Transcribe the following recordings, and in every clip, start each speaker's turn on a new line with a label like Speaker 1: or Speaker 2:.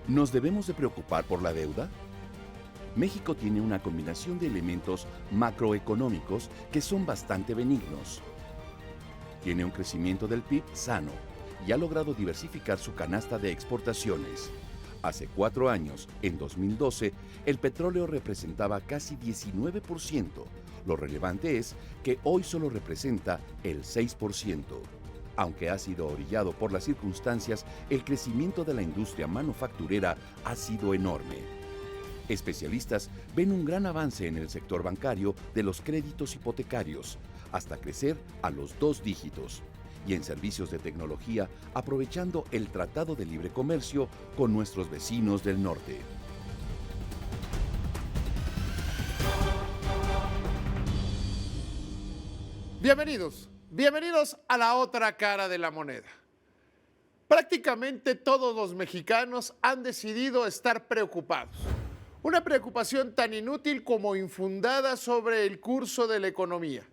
Speaker 1: ¿Nos debemos de preocupar por la deuda? México tiene una combinación de elementos macroeconómicos que son bastante benignos. Tiene un crecimiento del PIB sano y ha logrado diversificar su canasta de exportaciones. Hace 4 años, en 2012, el petróleo representaba casi 19%. Lo relevante es que hoy solo representa el 6%. Aunque ha sido orillado por las circunstancias, el crecimiento de la industria manufacturera ha sido enorme. Especialistas ven un gran avance en el sector bancario de los créditos hipotecarios, hasta crecer a los 2 dígitos, y en servicios de tecnología, aprovechando el Tratado de Libre Comercio con nuestros vecinos del norte.
Speaker 2: Bienvenidos a la otra cara de la moneda. Prácticamente todos los mexicanos han decidido estar preocupados. Una preocupación tan inútil como infundada sobre el curso de la economía.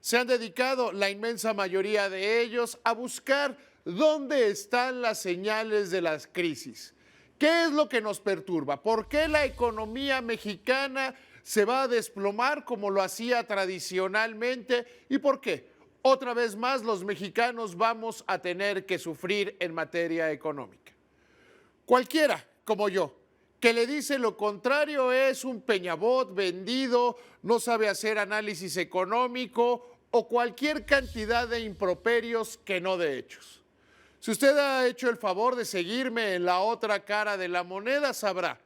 Speaker 2: Se han dedicado la inmensa mayoría de ellos a buscar dónde están las señales de las crisis. ¿Qué es lo que nos perturba? ¿Por qué la economía mexicana se va a desplomar como lo hacía tradicionalmente? ¿Y por qué? Otra vez más los mexicanos vamos a tener que sufrir en materia económica. Cualquiera, como yo, que le dice lo contrario es un peñabot vendido, no sabe hacer análisis económico o cualquier cantidad de improperios que no de hechos. Si usted ha hecho el favor de seguirme en la otra cara de la moneda, sabrá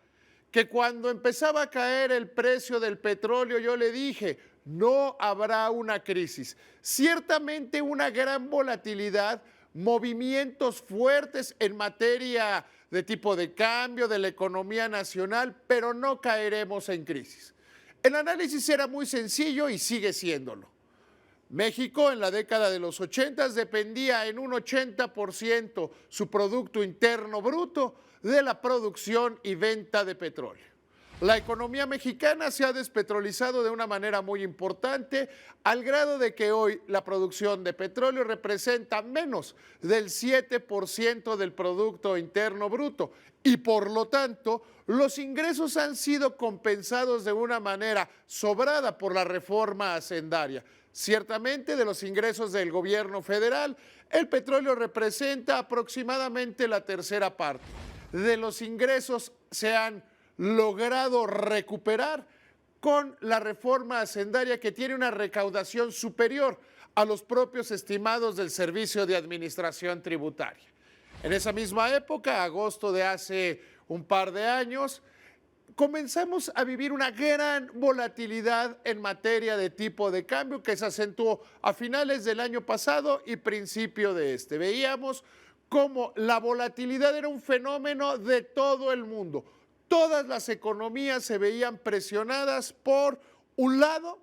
Speaker 2: que cuando empezaba a caer el precio del petróleo, yo le dije, no habrá una crisis. Ciertamente una gran volatilidad, movimientos fuertes en materia de tipo de cambio, de la economía nacional, pero no caeremos en crisis. El análisis era muy sencillo y sigue siéndolo. México en la década de los 80 dependía en un 80% su Producto Interno Bruto de la producción y venta de petróleo. La economía mexicana se ha despetrolizado de una manera muy importante, al grado de que hoy la producción de petróleo representa menos del 7% del Producto Interno Bruto y por lo tanto los ingresos han sido compensados de una manera sobrada por la reforma hacendaria. Ciertamente de los ingresos del gobierno federal, el petróleo representa aproximadamente la tercera parte. De los ingresos se han logrado recuperar con la reforma hacendaria que tiene una recaudación superior a los propios estimados del Servicio de Administración Tributaria. En esa misma época, agosto de hace un par de años, comenzamos a vivir una gran volatilidad en materia de tipo de cambio que se acentuó a finales del año pasado y principio de este. Veíamos cómo la volatilidad era un fenómeno de todo el mundo. Todas las economías se veían presionadas por un lado,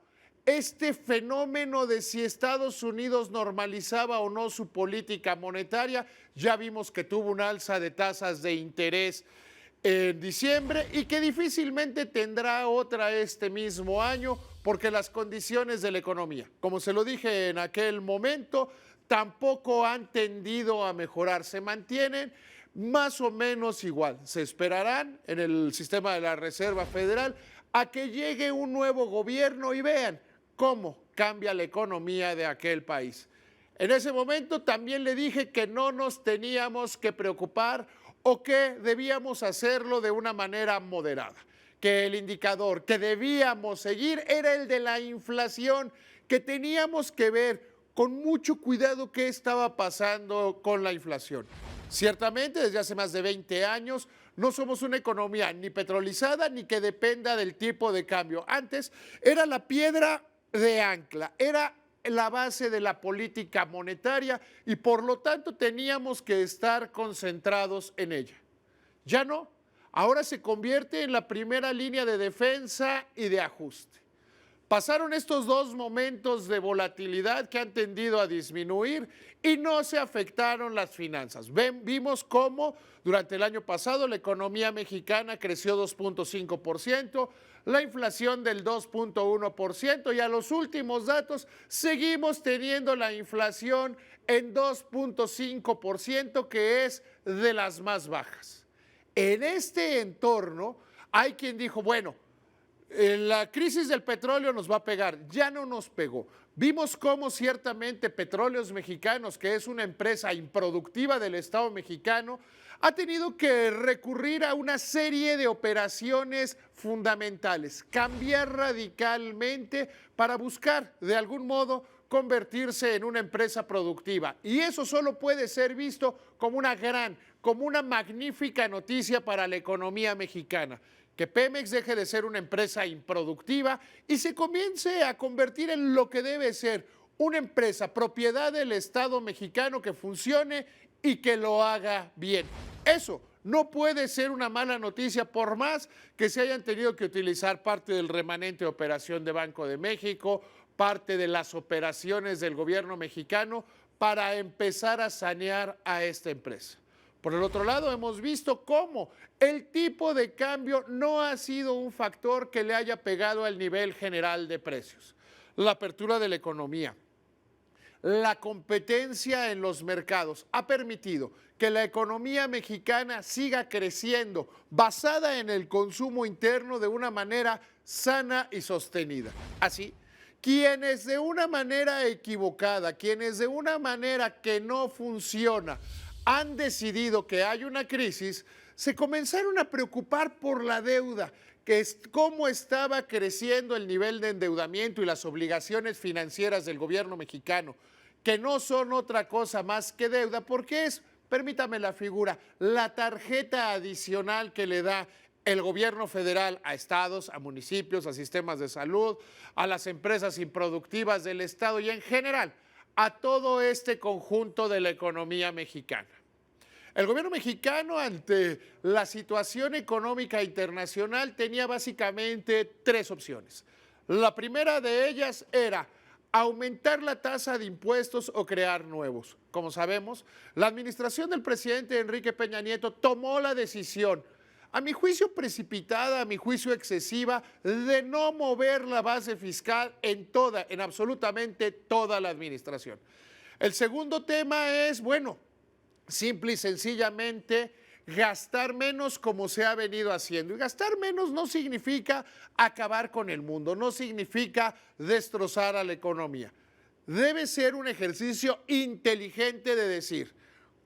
Speaker 2: este fenómeno de si Estados Unidos normalizaba o no su política monetaria. Ya vimos que tuvo un alza de tasas de interés en diciembre y que difícilmente tendrá otra este mismo año porque las condiciones de la economía, como se lo dije en aquel momento, tampoco han tendido a mejorar, se mantienen más o menos igual. Se esperarán en el sistema de la Reserva Federal a que llegue un nuevo gobierno y vean cómo cambia la economía de aquel país. En ese momento también le dije que no nos teníamos que preocupar o que debíamos hacerlo de una manera moderada, que el indicador que debíamos seguir era el de la inflación, que teníamos que ver con mucho cuidado qué estaba pasando con la inflación. Ciertamente, desde hace más de 20 años, no somos una economía ni petrolizada ni que dependa del tipo de cambio. Antes era la piedra de ancla, era la base de la política monetaria y por lo tanto teníamos que estar concentrados en ella. Ya no, ahora se convierte en la primera línea de defensa y de ajuste. Pasaron estos dos momentos de volatilidad que han tendido a disminuir y no se afectaron las finanzas. Vimos cómo durante el año pasado la economía mexicana creció 2.5%, la inflación del 2.1% y a los últimos datos seguimos teniendo la inflación en 2.5%, que es de las más bajas. En este entorno hay quien dijo, bueno, la crisis del petróleo nos va a pegar. Ya no nos pegó. Vimos cómo ciertamente Petróleos Mexicanos, que es una empresa improductiva del Estado mexicano, ha tenido que recurrir a una serie de operaciones fundamentales, cambiar radicalmente para buscar de algún modo convertirse en una empresa productiva. Y eso solo puede ser visto como una magnífica noticia para la economía mexicana. Que Pemex deje de ser una empresa improductiva y se comience a convertir en lo que debe ser una empresa propiedad del Estado mexicano que funcione y que lo haga bien. Eso no puede ser una mala noticia, por más que se hayan tenido que utilizar parte del remanente de operación de Banco de México, parte de las operaciones del gobierno mexicano para empezar a sanear a esta empresa. Por el otro lado, hemos visto cómo el tipo de cambio no ha sido un factor que le haya pegado al nivel general de precios. La apertura de la economía, la competencia en los mercados ha permitido que la economía mexicana siga creciendo, basada en el consumo interno de una manera sana y sostenida. Así, quienes de una manera equivocada, quienes de una manera que no funciona, han decidido que hay una crisis, se comenzaron a preocupar por la deuda, que es cómo estaba creciendo el nivel de endeudamiento y las obligaciones financieras del gobierno mexicano, que no son otra cosa más que deuda, porque es, permítame la figura, la tarjeta adicional que le da el gobierno federal a estados, a municipios, a sistemas de salud, a las empresas improductivas del estado y en general a todo este conjunto de la economía mexicana. El gobierno mexicano, ante la situación económica internacional, tenía básicamente tres opciones. La primera de ellas era aumentar la tasa de impuestos o crear nuevos. Como sabemos, la administración del presidente Enrique Peña Nieto tomó la decisión, a mi juicio precipitada, a mi juicio excesiva, de no mover la base fiscal en absolutamente toda la administración. El segundo tema es, bueno, simple y sencillamente gastar menos como se ha venido haciendo. Y gastar menos no significa acabar con el mundo, no significa destrozar a la economía. Debe ser un ejercicio inteligente de decir,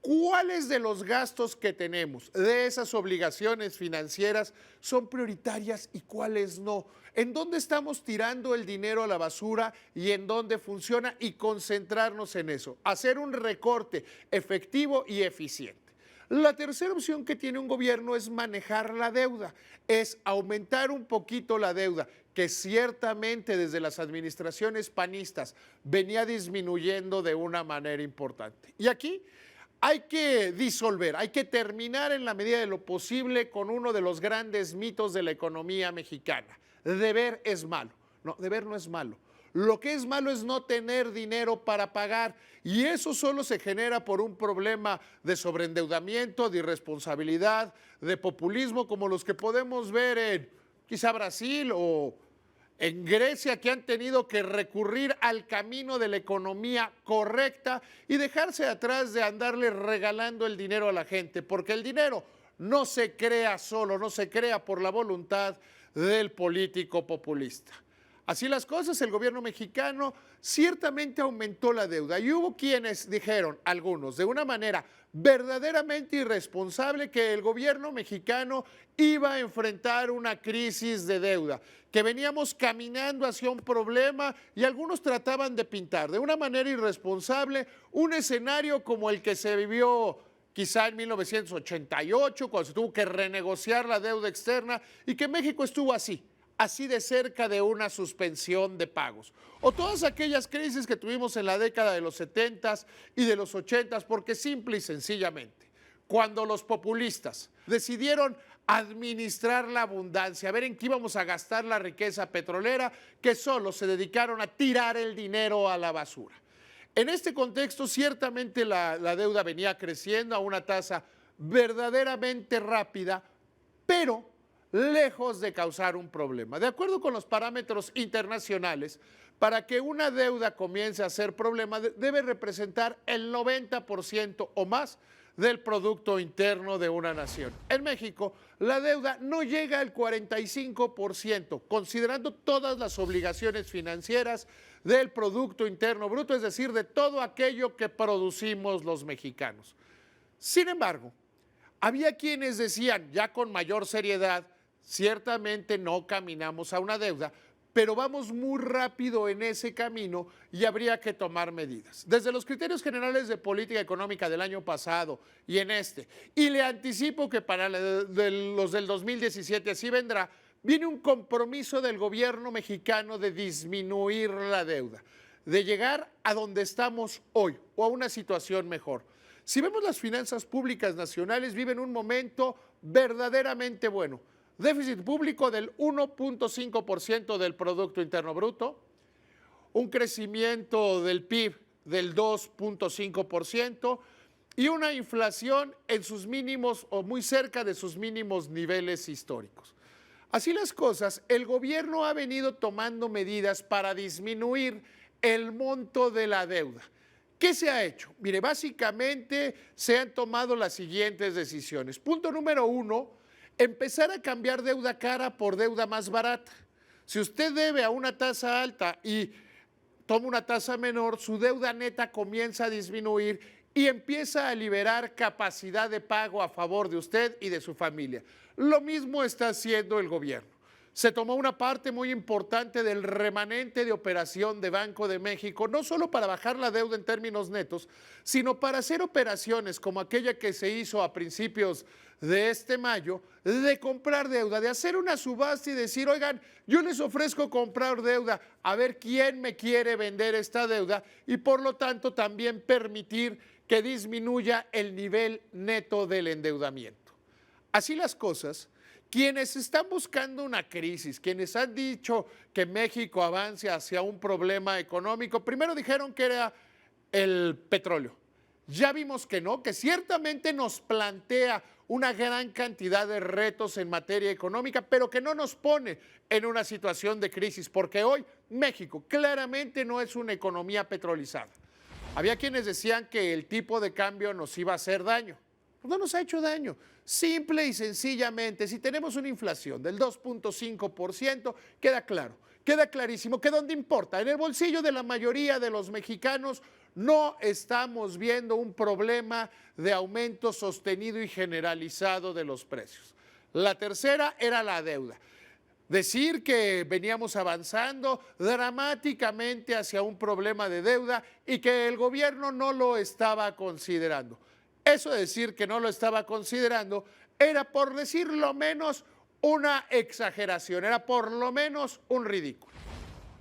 Speaker 2: ¿cuáles de los gastos que tenemos, de esas obligaciones financieras, son prioritarias y cuáles no? ¿En dónde estamos tirando el dinero a la basura y en dónde funciona? Y concentrarnos en eso, hacer un recorte efectivo y eficiente. La tercera opción que tiene un gobierno es manejar la deuda, es aumentar un poquito la deuda, que ciertamente desde las administraciones panistas venía disminuyendo de una manera importante. Y aquí hay que disolver, hay que terminar en la medida de lo posible con uno de los grandes mitos de la economía mexicana. Deber es malo. No, deber no es malo. Lo que es malo es no tener dinero para pagar y eso solo se genera por un problema de sobreendeudamiento, de irresponsabilidad, de populismo como los que podemos ver en quizá Brasil o en Grecia, que han tenido que recurrir al camino de la economía correcta y dejarse atrás de andarle regalando el dinero a la gente, porque el dinero no se crea solo, no se crea por la voluntad del político populista. Así las cosas, el gobierno mexicano ciertamente aumentó la deuda y hubo quienes dijeron, algunos, de una manera verdaderamente irresponsable, que el gobierno mexicano iba a enfrentar una crisis de deuda, que veníamos caminando hacia un problema y algunos trataban de pintar de una manera irresponsable un escenario como el que se vivió quizá en 1988, cuando se tuvo que renegociar la deuda externa y que México estuvo así de cerca de una suspensión de pagos. O todas aquellas crisis que tuvimos en la década de los 70s y de los 80s, porque simple y sencillamente, cuando los populistas decidieron administrar la abundancia, a ver en qué íbamos a gastar la riqueza petrolera, que solo se dedicaron a tirar el dinero a la basura. En este contexto, ciertamente la deuda venía creciendo a una tasa verdaderamente rápida, pero lejos de causar un problema. De acuerdo con los parámetros internacionales, para que una deuda comience a ser problema, debe representar el 90% o más del Producto Interno de una nación. En México, la deuda no llega al 45%, considerando todas las obligaciones financieras del Producto Interno Bruto, es decir, de todo aquello que producimos los mexicanos. Sin embargo, había quienes decían, ya con mayor seriedad, ciertamente no caminamos a una deuda, pero vamos muy rápido en ese camino y habría que tomar medidas. Desde los criterios generales de política económica del año pasado y en este, y le anticipo que para los del 2017 así vendrá, viene un compromiso del gobierno mexicano de disminuir la deuda, de llegar a donde estamos hoy o a una situación mejor. Si vemos las finanzas públicas nacionales, viven un momento verdaderamente bueno. Déficit público del 1.5% del Producto Interno Bruto, un crecimiento del PIB del 2.5% y una inflación en sus mínimos o muy cerca de sus mínimos niveles históricos. Así las cosas, el gobierno ha venido tomando medidas para disminuir el monto de la deuda. ¿Qué se ha hecho? Mire, básicamente se han tomado las siguientes decisiones. Punto número 1, empezar a cambiar deuda cara por deuda más barata. Si usted debe a una tasa alta y toma una tasa menor, su deuda neta comienza a disminuir y empieza a liberar capacidad de pago a favor de usted y de su familia. Lo mismo está haciendo el gobierno. Se tomó una parte muy importante del remanente de operación de Banco de México, no solo para bajar la deuda en términos netos, sino para hacer operaciones como aquella que se hizo a principios de este mayo, de comprar deuda, de hacer una subasta y decir, oigan, yo les ofrezco comprar deuda, a ver quién me quiere vender esta deuda y por lo tanto también permitir que disminuya el nivel neto del endeudamiento. Así las cosas, quienes están buscando una crisis, quienes han dicho que México avance hacia un problema económico, primero dijeron que era el petróleo. Ya vimos que no, que ciertamente nos plantea una gran cantidad de retos en materia económica, pero que no nos pone en una situación de crisis, porque hoy México claramente no es una economía petrolizada. Había quienes decían que el tipo de cambio nos iba a hacer daño. Pues no nos ha hecho daño. Simple y sencillamente, si tenemos una inflación del 2.5%, queda claro, queda clarísimo que donde importa, en el bolsillo de la mayoría de los mexicanos, no estamos viendo un problema de aumento sostenido y generalizado de los precios. La tercera era la deuda. Decir que veníamos avanzando dramáticamente hacia un problema de deuda y que el gobierno no lo estaba considerando. Eso de decir que no lo estaba considerando era, por decirlo menos, una exageración, era por lo menos un ridículo.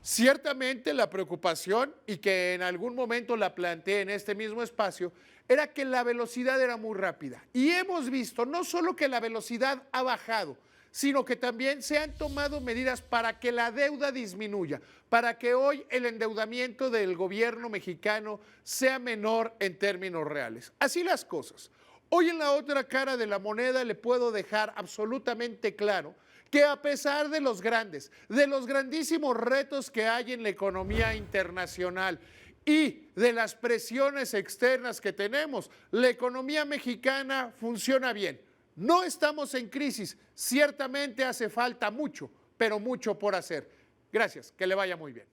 Speaker 2: Ciertamente la preocupación, y que en algún momento la planteé en este mismo espacio, era que la velocidad era muy rápida. Y hemos visto no solo que la velocidad ha bajado, sino que también se han tomado medidas para que la deuda disminuya, para que hoy el endeudamiento del gobierno mexicano sea menor en términos reales. Así las cosas. Hoy en la otra cara de la moneda le puedo dejar absolutamente claro que a pesar de los grandísimos retos que hay en la economía internacional y de las presiones externas que tenemos, la economía mexicana funciona bien. No estamos en crisis, ciertamente hace falta mucho, pero mucho por hacer. Gracias, que le vaya muy bien.